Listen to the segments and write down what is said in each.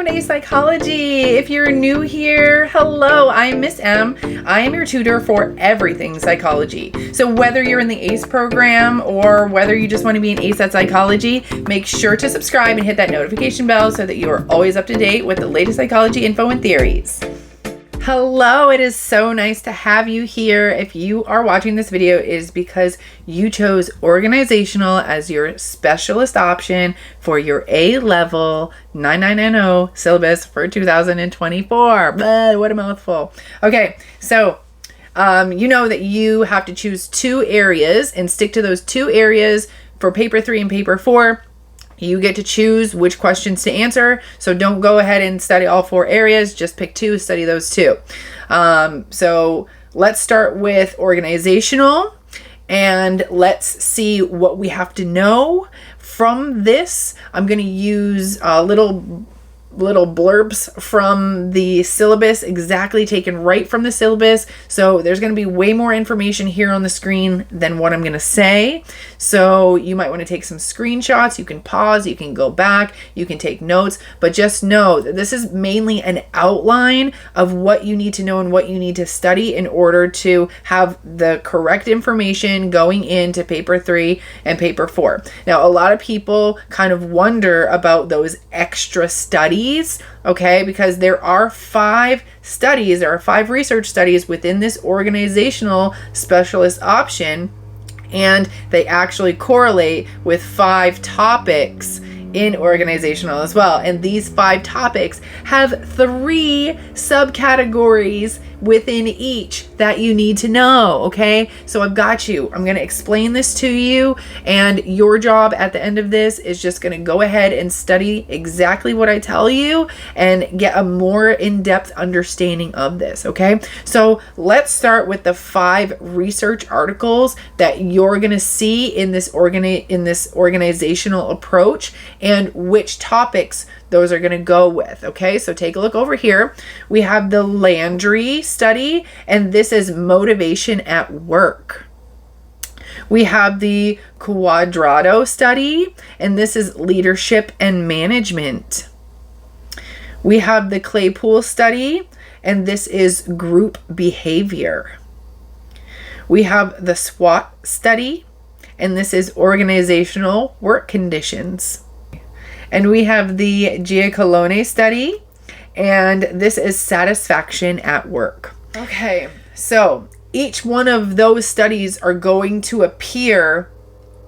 welcome to ACE Psychology. If you're new here, hello, I'm Miss M. I am your tutor for everything psychology. So whether you're in the ACE program or whether you just want to be an ACE at psychology, make sure to subscribe and hit that notification bell so that you are always up to date with the latest psychology info and theories. Hello, it is so nice to have you here. If you are watching this video, it is because you chose Organizational as your specialist option for your A-level 9990 syllabus for 2024. What a mouthful. Okay, so you know that you have to choose 2 areas and stick to those 2 areas for paper 3 and paper 4. You get to choose which questions to answer, so don't go ahead and study all 4 areas. Just pick 2, study those 2. So let's start with organizational, and let's see what we have to know from this. I'm going to use little blurbs from the syllabus, exactly taken right from the syllabus. So there's going to be way more information here on the screen than what I'm going to say. So you might want to take some screenshots. You can pause, you can go back, you can take notes, but just know that this is mainly an outline of what you need to know and what you need to study in order to have the correct information going into paper 3 and paper 4. Now, a lot of people kind of wonder about those extra studies. Okay, because there are 5 research studies within this organizational specialist option, and they actually correlate with 5 topics in organizational as well. And these 5 topics have 3 subcategories within each that you need to know. Okay, so I've got you. I'm going to explain this to you, and your job at the end of this is just going to go ahead and study exactly what I tell you and get a more in-depth understanding of this. Okay, so let's start with the 5 research articles that you're going to see in this organizational approach, and which topics those are going to go with. Okay, so take a look over here. We have the Landry study, and this is motivation at work. We have the Quadrado study, and this is leadership and management. We have the Claypool study, and this is group behavior. We have the SWOT study, and this is organizational work conditions. And we have the Giacalone study, and this is satisfaction at work. Okay, so each one of those studies are going to appear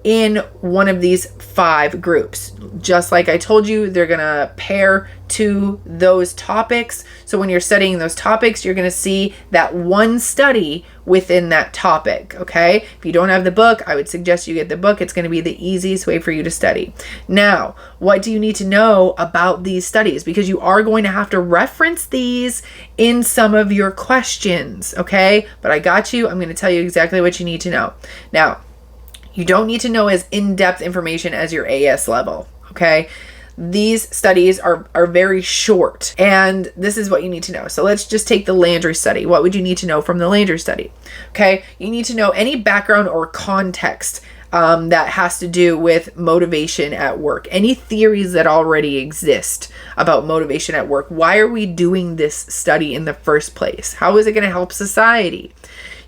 in one of these 5 groups. Just like I told you, they're going to pair to those topics. So when you're studying those topics, you're going to see that one study within that topic. Okay, if you don't have the book, I would suggest you get the book. It's going to be the easiest way for you to study. Now, what do you need to know about these studies? Because you are going to have to reference these in some of your questions. Okay, but I got you. I'm going to tell you exactly what you need to know. Now, you don't need to know as in-depth information as your AS level, okay? These studies are very short, and this is what you need to know. So let's just take the Landry study. What would you need to know from the Landry study? Okay, you need to know any background or context that has to do with motivation at work. Any theories that already exist about motivation at work. Why are we doing this study in the first place? How is it going to help society?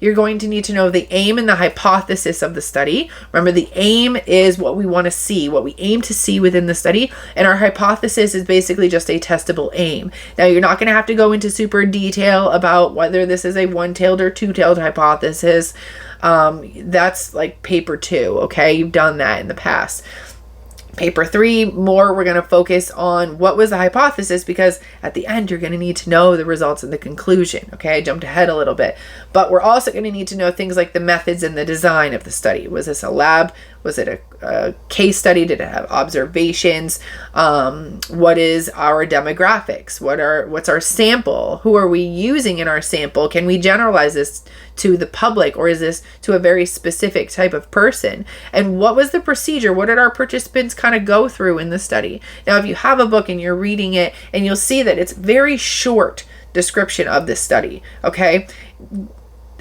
You're going to need to know the aim and the hypothesis of the study. Remember, the aim is what we want to see, what we aim to see within the study, and our hypothesis is basically just a testable aim. Now, you're not going to have to go into super detail about whether this is a one-tailed or two-tailed hypothesis. That's like paper 2, okay? You've done that in the past. Paper 3, we're going to focus on what was the hypothesis, because at the end you're going to need to know the results and the conclusion. Okay, I jumped ahead a little bit, but we're also going to need to know things like the methods and the design of the study. Was this a lab? Was it a case study? Did it have observations? What is our demographics? What's our sample? Who are we using in our sample? Can we generalize this to the public, or is this to a very specific type of person? And what was the procedure? What did our participants kind of go through in the study? Now, if you have a book and you're reading it, and you'll see that it's very short description of this study. Okay,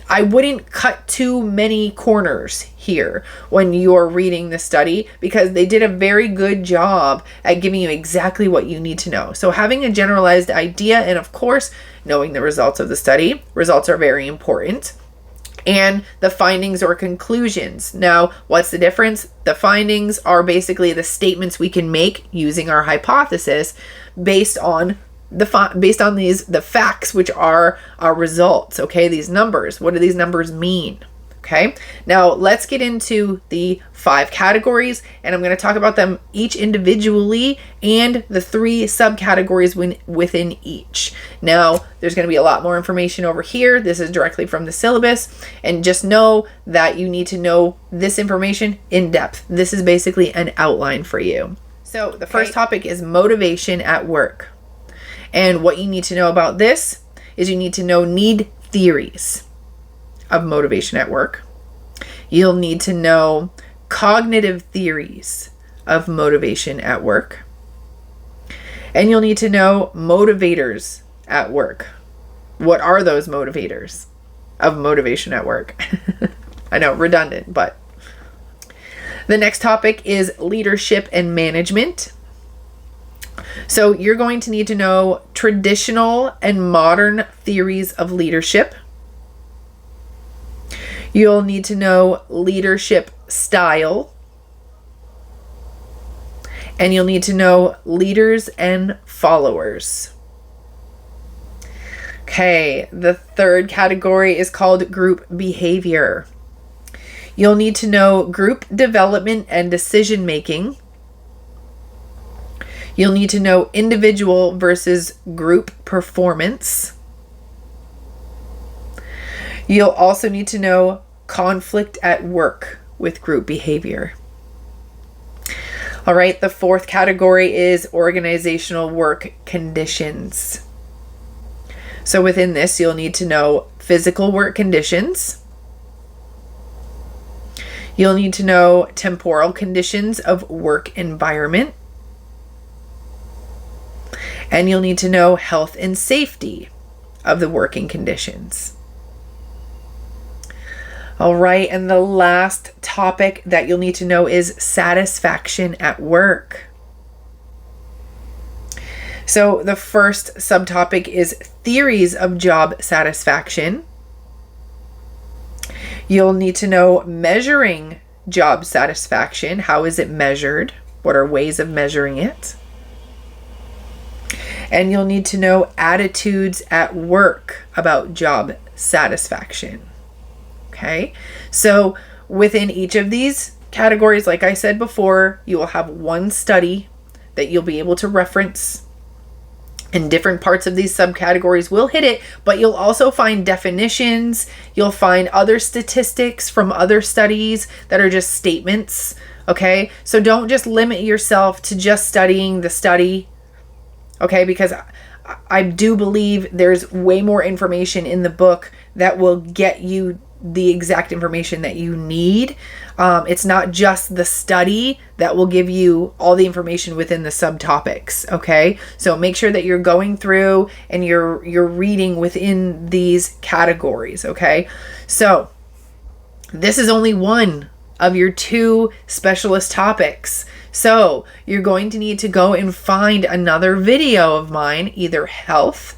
I wouldn't cut too many corners here when you're reading the study, because they did a very good job at giving you exactly what you need to know. So having a generalized idea, and of course, knowing the results of the study. Results are very important. And the findings or conclusions. Now, what's the difference? The findings are basically the statements we can make using our hypothesis based on the facts, which are our results. Okay, these numbers. What do these numbers mean? Okay, now let's get into the 5 categories, and I'm going to talk about them each individually and the 3 subcategories within each. Now, there's going to be a lot more information over here. This is directly from the syllabus, and just know that you need to know this information in depth. This is basically an outline for you. So the first topic is motivation at work. And what you need to know about this is you need to know need theories of motivation at work. You'll need to know cognitive theories of motivation at work. And you'll need to know motivators at work. What are those motivators of motivation at work? I know, redundant, but the next topic is leadership and management. So you're going to need to know traditional and modern theories of leadership. You'll need to know leadership style. And you'll need to know leaders and followers. Okay, the third category is called group behavior. You'll need to know group development and decision making. You'll need to know individual versus group performance. You'll also need to know conflict at work with group behavior. All right, the fourth category is organizational work conditions. So within this, you'll need to know physical work conditions. You'll need to know temporal conditions of work environment. And you'll need to know health and safety of the working conditions. All right, and the last topic that you'll need to know is satisfaction at work. So the first subtopic is theories of job satisfaction. You'll need to know measuring job satisfaction. How is it measured? What are ways of measuring it? And you'll need to know attitudes at work about job satisfaction. Okay, so within each of these categories, like I said before, you will have one study that you'll be able to reference. And different parts of these subcategories will hit it, but you'll also find definitions. You'll find other statistics from other studies that are just statements. Okay, so don't just limit yourself to just studying the study. Okay, because I do believe there's way more information in the book that will get you the exact information that you need. It's not just the study that will give you all the information within the subtopics. Okay, so make sure that you're going through and you're reading within these categories. Okay, so this is only one of your 2 specialist topics. So you're going to need to go and find another video of mine, either health,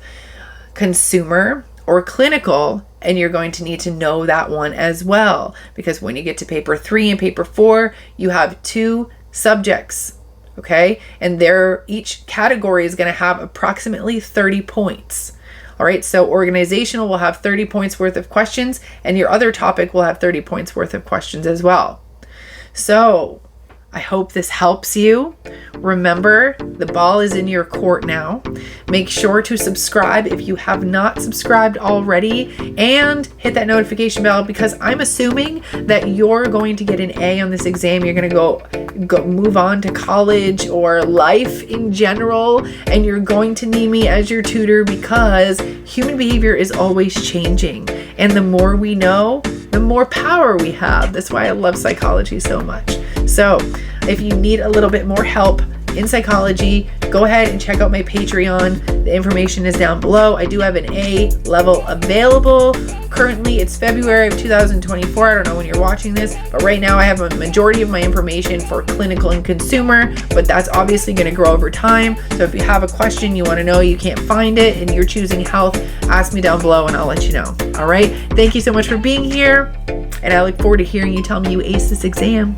consumer, or clinical, and you're going to need to know that one as well, because when you get to paper 3 and paper 4, you have 2 subjects, okay? And each category is going to have approximately 30 points. All right, so organizational will have 30 points worth of questions, and your other topic will have 30 points worth of questions as well. So I hope this helps you. Remember, the ball is in your court now. Make sure to subscribe if you have not subscribed already, and hit that notification bell, because I'm assuming that you're going to get an A on this exam. You're going to go move on to college or life in general, and you're going to need me as your tutor, because human behavior is always changing. And the more we know, the more power we have. That's why I love psychology so much. So if you need a little bit more help in psychology, go ahead and check out my Patreon. The information is down below. I do have an A level available. Currently, it's February of 2024. I don't know when you're watching this, but right now I have a majority of my information for clinical and consumer, but that's obviously going to grow over time. So if you have a question, you want to know, you can't find it, and you're choosing health, ask me down below and I'll let you know. All right. Thank you so much for being here, and I look forward to hearing you tell me you aced this exam.